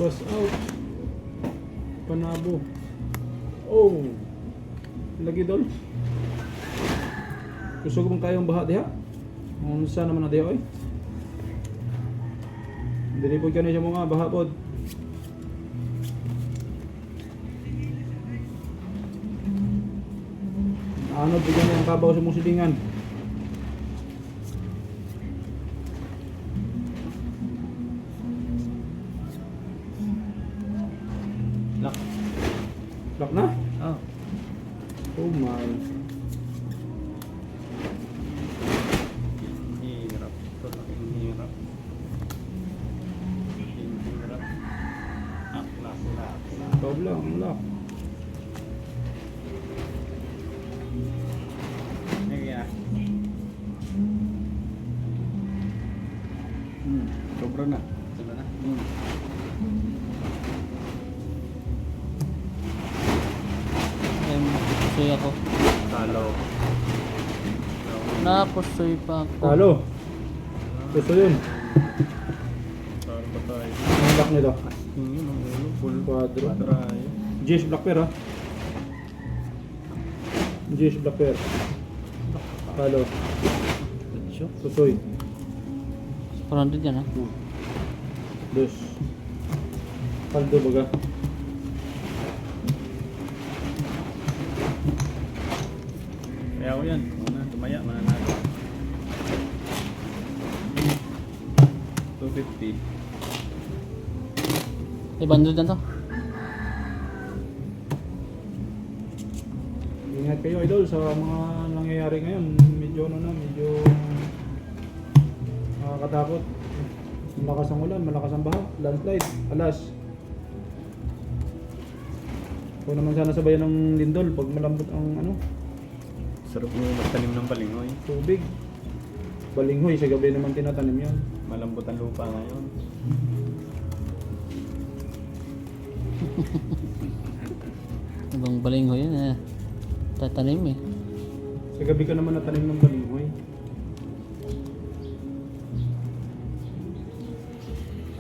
Pass out. Panabo. Oh. Lagi dol. Gusto ko bang kayong baha diha? Unsa naman na diha oy? Dili po kani siya mga baha pod. Ano bigyan ang kabaw sa mong silingan? Lock. Lock na? Oh. Oh my. Hirap. Ito lang hirap. Hirap. Lock. Ikaw lang, ang lock. Kaya. Sobra na. Sobra na. Pusoy ako. Talo. Napusoy pa ako. Talo. Gusto yun. Talo ba tayo? Ang lock nito. Hindi, ang ulo. Full Quadro. quadrayo. GS Black Pair ha. GS Black Pair. Talo. Susoy. 400 yan ha. Dos. Paldo baga. Kaya ako yan. Una, tumaya. Mananalo. 250. 500 na to. Ingat kayo idol sa mga nangyayari ngayon. Medyo ano na, medyo nakakatakot. Malakas ang ulan, malakas ang baha, landslide, alas. Kung naman sana sabayan ng lindol pag malambot ang ano, Sarap mo magtanim ng balingoy. tubig. Balinghoy, sa gabi naman tinatanim yan. Malambot ang lupa ngayon. Ibang balingho yun eh. Tatanim eh. Sa gabi ka naman natanim ng balinghoy.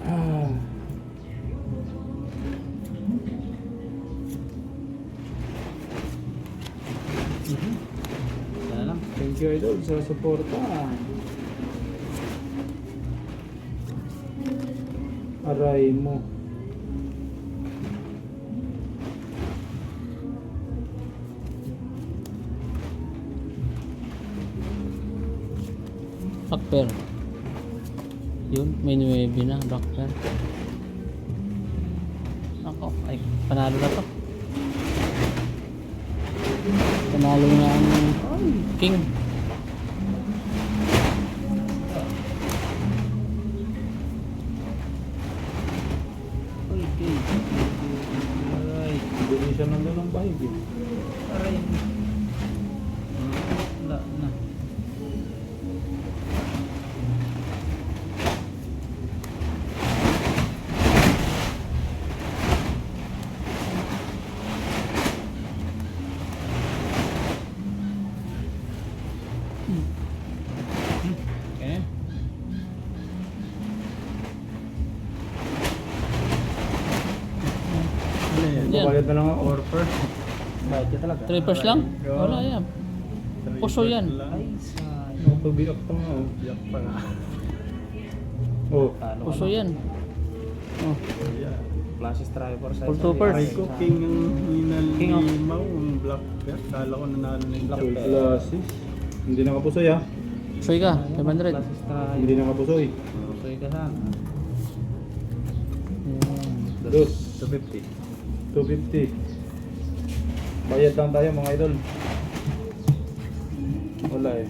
Ah. Sana lang. Thank you idol sa suporta. Aray mo. Black pearl. Yun, may 9 na black pearl. Ako, ay panalo na to. Panalo na ang king. Uy, king. Aray. Hindi siya nandun ng bahig eh. Aray. Wala na. Okay. Ano yan? Yan. Babayad na lang ako. Orper. Bayad ka talaga. 3 pairs lang? Wala yan. Puso yan. Nakapabiyak pa nga oh. Biyak pa nga. Oh. Puso yan. Oh, Yeah. Flashes driver sa full 2 pairs. Ay ko, king ang King of- hinalimaw, ang black bear. Kala ko nanalo na yung black Full bear. classes. Hindi nakapusoy ah. Pusoy ka, 500. Flashes driver. Hindi nakapusoy. Soy ka sana. Dos. 250. 250. Bayad lang tayo mga idol. Wala eh.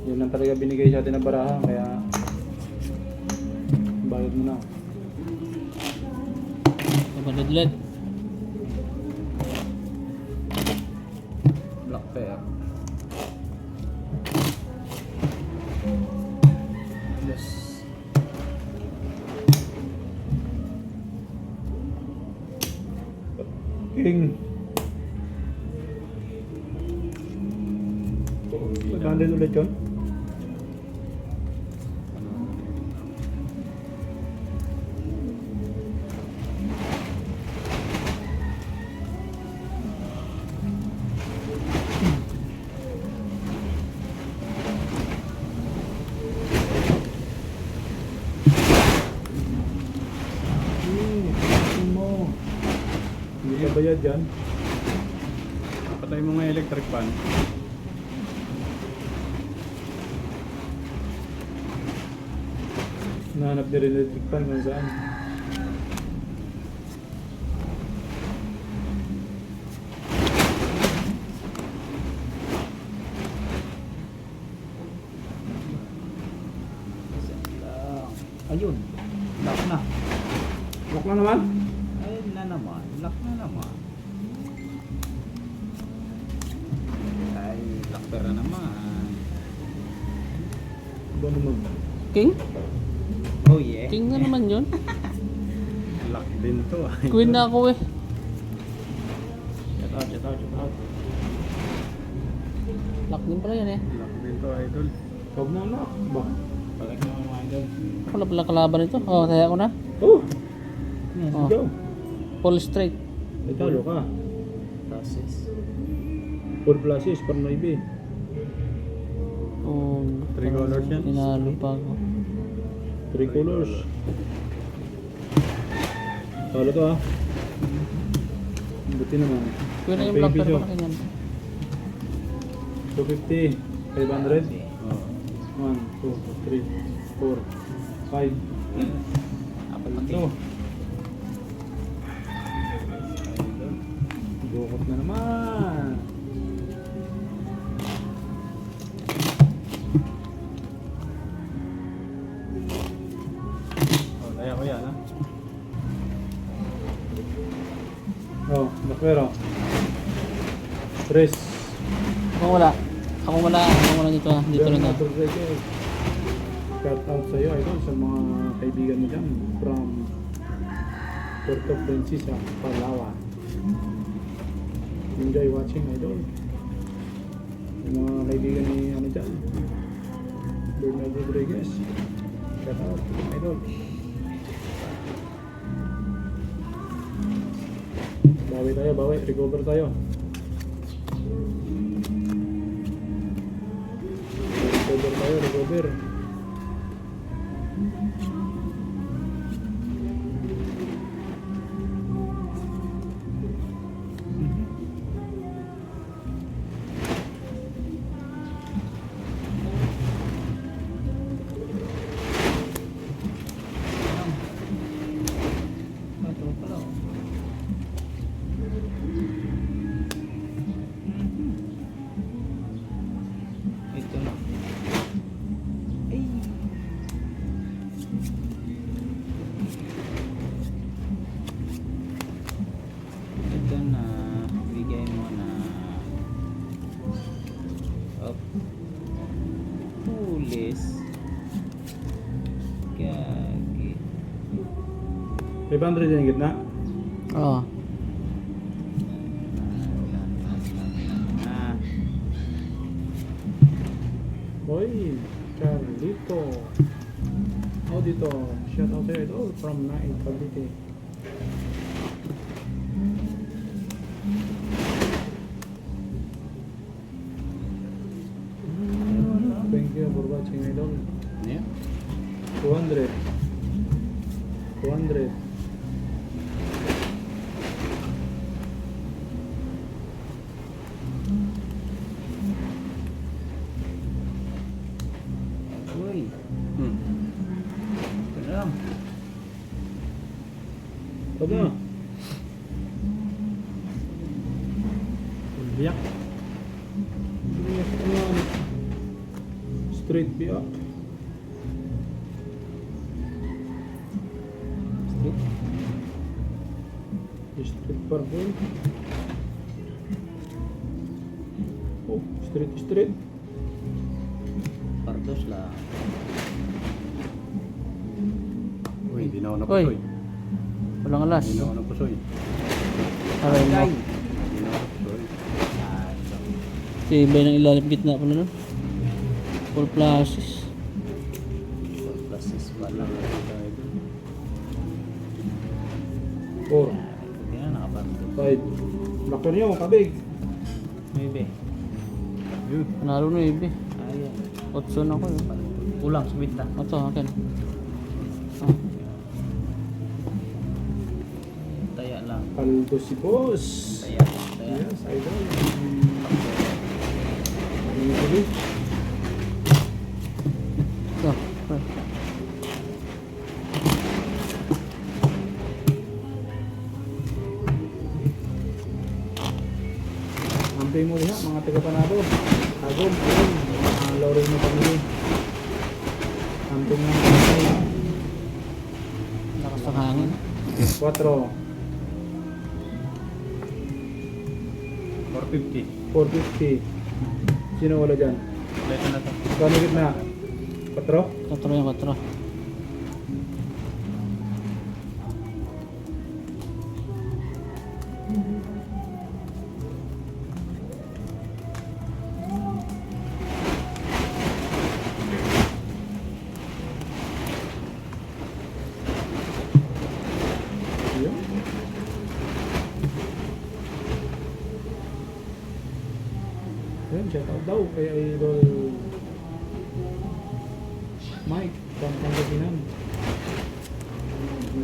Yun lang talaga binigay sa atin ng barahan kaya bayad mo na. 500 ulit. Black pair. Yes. King. 500 ulit yun. bayad yan. Patay mo nga electric fan. Nahanap ni rin electric fan kung saan. Ayun. Lock na. Lock na naman. Ayun na naman. Lock na naman. Ay, locker na naman. Ba naman? King? Oh yeah. King na naman yun. Lock din to. Queen na ako eh. Shout out, shout out, shout out. Lock din pala yan eh. Lock din to, idol. Huwag na lock. Ba? Balik mo mga idol. Wala pala kalaban ito. Oh, saya ko na. Oh! Oh. Go! Full straight. Ay, talo ka. Process. Full flashes, para na ibi. Oh, 3 colors yan. tinalo pa ako. 3 colors. Talo to ha. Buti naman. Queen na yung Baby block pero show. malaki yan. 250. 500. Oh. 1, 2, 3, 4, 5. Apat na Ito. king. Bukot na naman. Oh, kaya ko yan ha. Oh, nakwero. Tres. Ako wala. Ako wala dito ha. Dito lang na. Shout out sa iyo, idol, sa mga kaibigan mo dyan from Puerto Princesa, Palawan. Enjoy watching, idol. Yung mga kaibigan ni ano dyan, Bernard Rodriguez. Shout out, idol. Bawi tayo, bawi. Recover tayo. Recover tayo, recover. Ito pala. Ito na. Ay. Ito na. Bigay mo na. Up. Pulis. Gagi. 500 yung gitna. Oo. Ah. Hoy, Carlito. Oh, dito. Shout out sa'yo. Oh, from Nain, Cavite. Thank you for watching, idol. Yeah. 200. 200. Uy. Hmm. Ito na lang. Ito na. Biyak. Yes, naman. Straight biyak. Straight purple. Oh, straight. Pardos lang. Uy, hindi na ako Uy. napusoy. Walang alas. Hindi na ako napusoy. Aray mo. Hindi na ako napusoy. Si Ibay ng ilalim gitna pala nun. Full flashes. Process pala. 4, Hindi na nakapardos. 5. Locker nyo, kabig. Maybe. Yun. Panalo na Ibay. Ayan. 8 na ako yun. Kulang sa binta. Ito, akin. Ah. Taya lang. Paldo si boss. Kaya. Yes, idol. Bumibili. Ito. Amping mo diha, mga taga-Panado. Agom, mga lorry mo pamili. Amping ng pamili. Lakas ng hangin. 4. 450. 450. Sino wala dyan? Ito na to. Kano gitna? 4? 4 yung 4. Yun. Ayun, shout out daw kay Idol Mike from Pangasinan.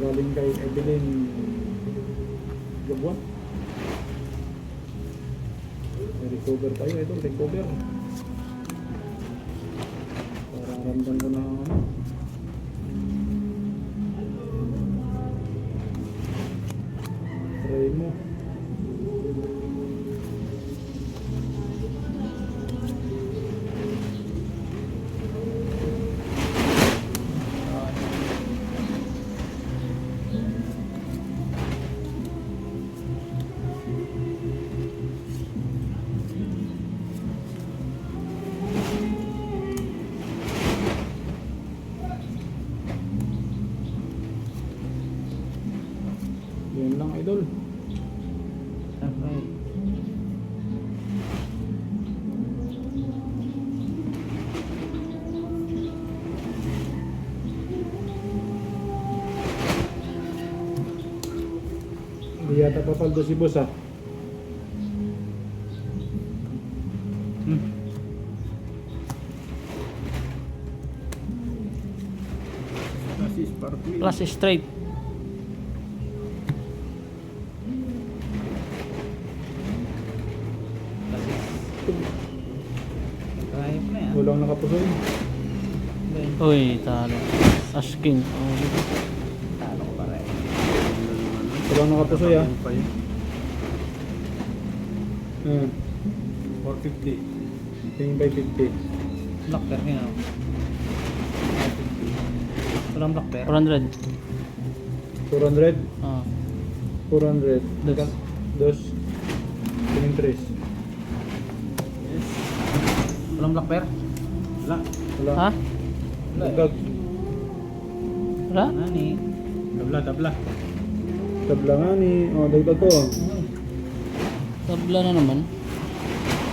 Galing kay Evelyn Gabuan. Recover tayo, Idol, recover. Parang ramdam ko na ano. Try mo. Yan lang, Idol. Alright. Hindi yata papaldo si boss ah. Kasi sparkling. Plus straight. Kahit na yan. Walang nakapusoy. Uy, talo. Asking. Oh, Talo ko pa rin. Walang nakapusoy ah. Pa yun. Hmm. 450. Tingin by 50. Black bear nga. Walang black bear. 400. 400. Ah. 400. Dos. Dos. Tingin 3. Yes. Walang black bear. Wala. Wala. Ha? Dagdag. Wala? Nani? Tabla, tabla. Tabla nga ni. Oh, dagdag ko. Tabla na naman.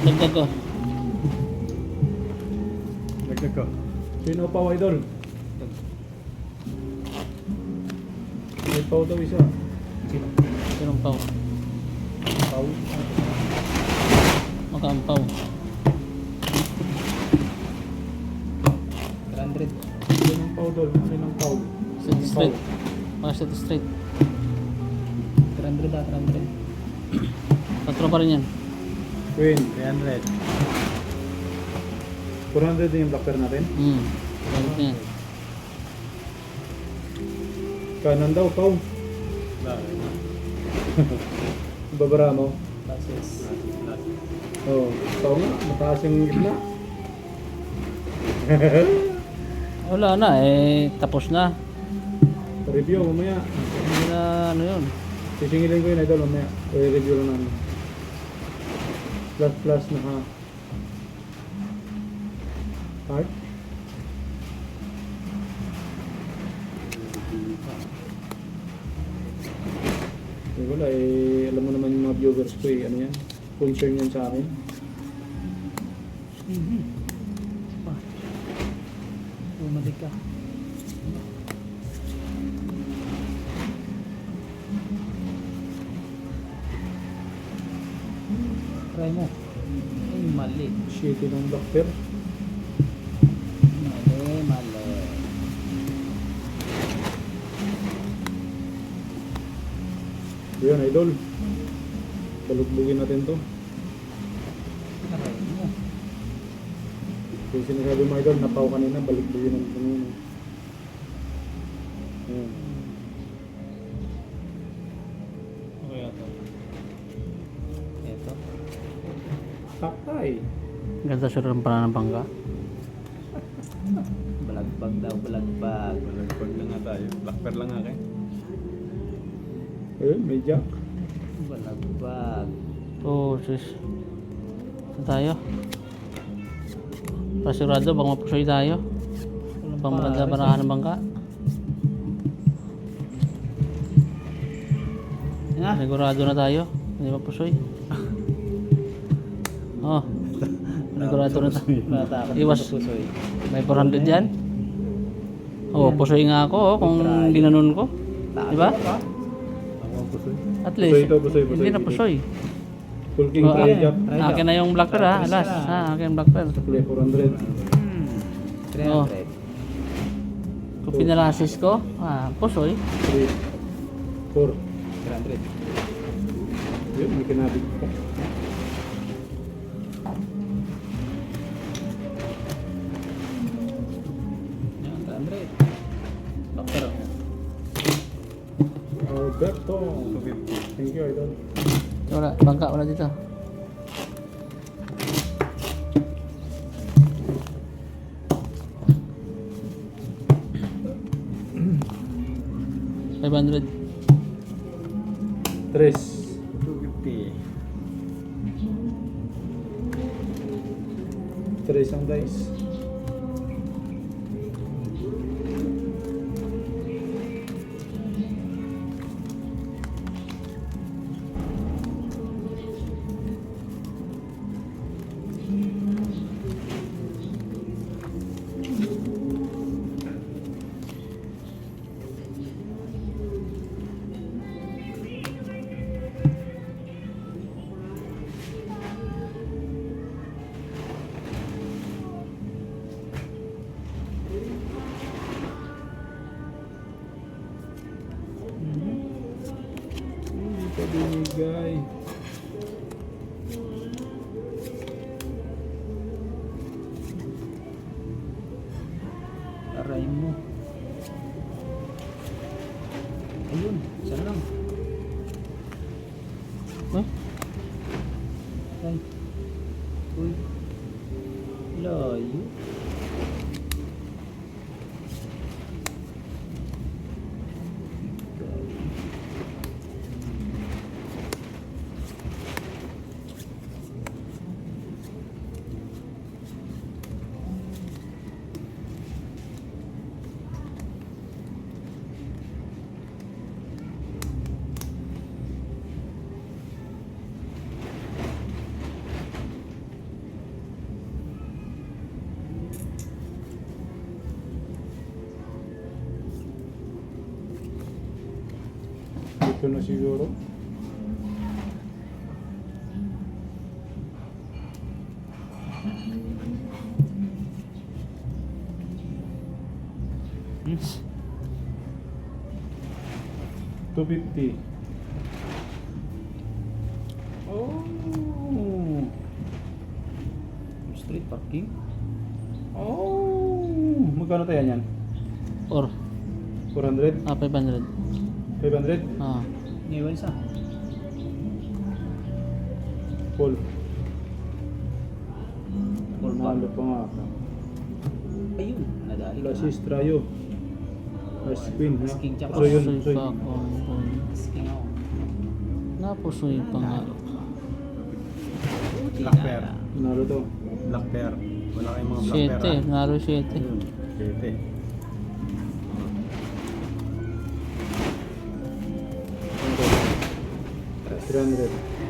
Dagdag ko. Dagdag ko. Sino pa, Idol? May pau daw isa. Sinong pau? Pau. Makaampaw. 300. Sinong pau, Dol? Sinong pau? Set straight. Set straight. 300 ba? 300. 4 pa rin yan. Queen. 300. 400 din yung black pair natin. Ganit na yan. Kanan daw, pau. Wala. Babara mo. Passes. Oh, pau nga. Mataas yung gitna. Wala na eh. Tapos na. Review mamaya. Hindi na ano yun. Sisingilin ko yun, Idol, mamaya. I-review lang namin. Plus na ha. Card? Eh, wala eh. Alam mo naman yung mga viewers ko eh. Ano yan? Concern yan sa akin. Bumalik ka. Try mo. Ay, mali. Shitty ng black pair. Mali, mali. Ayun, idol. Balugbugin natin to. Aray mo. Yung sinasabi mo, idol, napaw kanina, balugbugin natin kanina. Ayun. Okay ito. Ito. Taktay. Ganda sure ng pala ng bangka. Balagbag daw, balagbag. Malagpag lang nga tayo. Black pair lang nga kayo. Ayun, may jack. Balagbag. Oh, sis. Saan tayo? Pasigurado, bang mapusoy tayo? Bang maganda barahan ng bangka? Yan na. Sigurado na tayo. Hindi mapusoy. Oh. Sigurado na tayo. Natakot Iwas. sa pusoy. May 400 yan. Oh, pusoy nga ako oh, kung ginanon ko. Diba? Ako ang pusoy. At least, Pusoy to, pusoy, pusoy. hindi na pusoy. Full king, Oh, try jack. akin na yung black pair ha, alas. Ha, akin yung black pair. Play 400. 300. Oh. Kung pinalasis ko, pusoy. 3, 4. 300. Yun, may kinabig pa. Yan, 300. Doktor. Alberto. 250. Thank you, idol. Wala, bangka wala dito. $500. 3. 250. 3 ang dice. Hindi pa binigay. Aray mo. Ayun, isa na lang. Huh? Ay. Uy. Layo. Ito na siguro. Hmm? 250. Oh. Street parking. Oh. Magkano tayo yan? 4. 400? 500. 500? Ah. Ngayon isa. Full. Full Nalo pa nga ka. Ayun, nadali ka. Lasis trayo. Last queen ha. King tsaka So yun, Pusoy so pa ako. Asking ako. Napusoy pa nga. Black pair. Nalo to. Black pair. Wala kayong mga black pair. 7. Naro 7. 7. 300.